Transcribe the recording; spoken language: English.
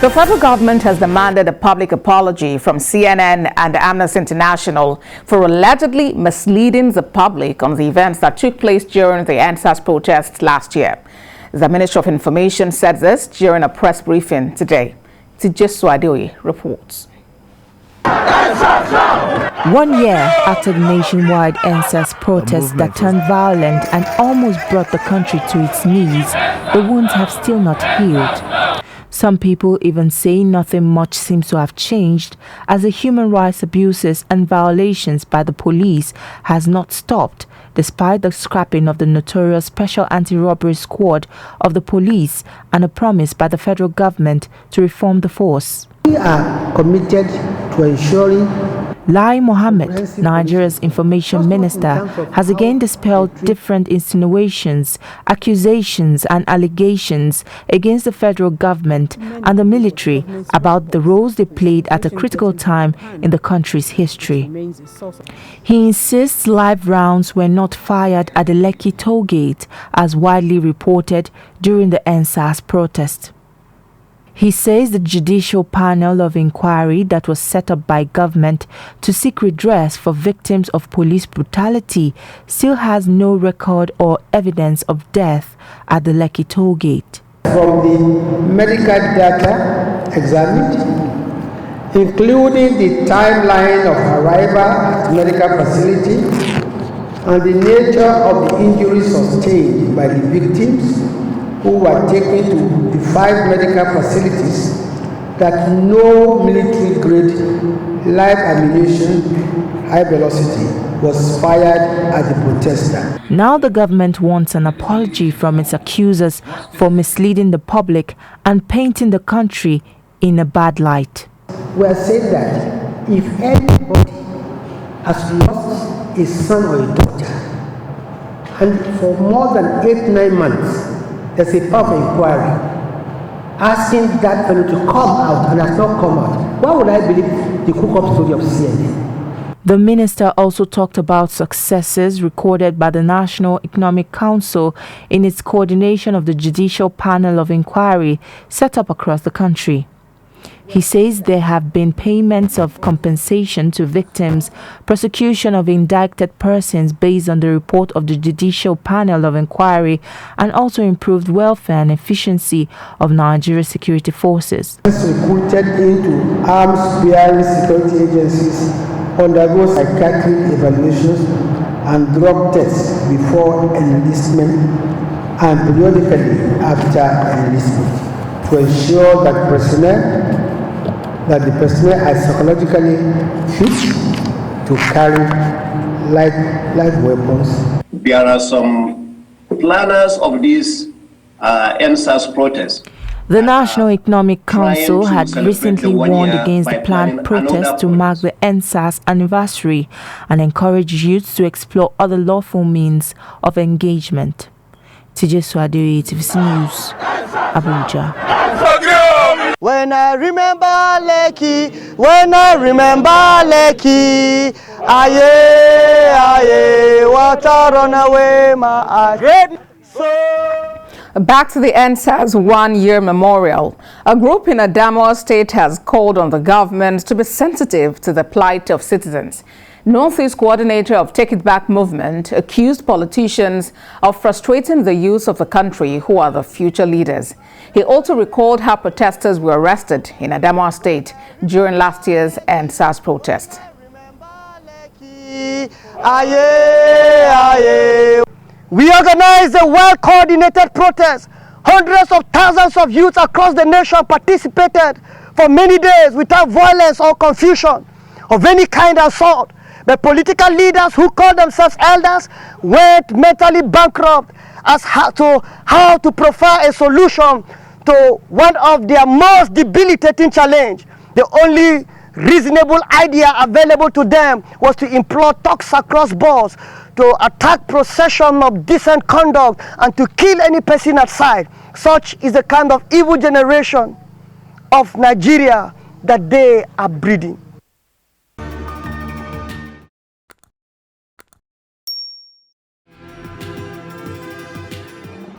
The federal government has demanded a public apology from CNN and Amnesty International for allegedly misleading the public on the events that took place during the ENDSARS protests last year. The Ministry of Information said this during a press briefing today. TVC reports. 1 year after the nationwide ENDSARS protests that turned violent and almost brought the country to its knees, the wounds have still not healed. Some people even say nothing much seems to have changed, as the human rights abuses and violations by the police has not stopped, despite the scrapping of the notorious Special Anti-Robbery Squad of the police and a promise by the federal government to reform the force. We are committed to ensuring. Lai Mohammed, Nigeria's information minister, has again dispelled different insinuations, accusations and allegations against the federal government and the military about the roles they played at a critical time in the country's history. He insists live rounds were not fired at the Lekki toll gate, as widely reported during the ENDSARS protest. He says the judicial panel of inquiry that was set up by government to seek redress for victims of police brutality still has no record or evidence of death at the Lekki toll gate. From the medical data examined, including the timeline of arrival at medical facility and the nature of the injuries sustained by the victims who were taken to the 5 medical facilities, that no military-grade live ammunition, high velocity, was fired at the protester. Now the government wants an apology from its accusers for misleading the public and painting the country in a bad light. We are saying that if anybody has lost a son or a daughter, and for more than 8-9 months, there's a powerful inquiry asking that fellow to come out and has not come out. Why would I believe the cook-up story of CNN? The minister also talked about successes recorded by the National Economic Council in its coordination of the judicial panel of inquiry set up across the country. He says there have been payments of compensation to victims, prosecution of indicted persons based on the report of the Judicial Panel of Inquiry, and also improved welfare and efficiency of Nigeria's security forces. Recruited into arms-bearing security agencies undergo psychiatric evaluations and drug tests before enlistment and periodically after enlistment to ensure that the personnel are psychologically fit to carry live weapons. There are some planners of these ENDSARS protests. The National Economic Council had recently warned against the planned protest to mark the ENDSARS anniversary and encouraged youths to explore other lawful means of engagement. TVC News, Abuja. When I remember Lekki, aye, water run away my eyes. Back to the ENDSARS one-year memorial. A group in Adamawa State has called on the government to be sensitive to the plight of citizens. Northeast coordinator of Take It Back movement accused politicians of frustrating the youth of the country who are the future leaders. He also recalled how protesters were arrested in Adamawa State during last year's ENDSARS protest. We organized a well-coordinated protest. Hundreds of thousands of youths across the nation participated for many days without violence or confusion of any kind and sort. The political leaders who call themselves elders went mentally bankrupt as how to profile a solution to one of their most debilitating challenge. The only reasonable idea available to them was to implore talks across boards, to attack procession of decent conduct, and to kill any person at sight. Such is the kind of evil generation of Nigeria that they are breeding.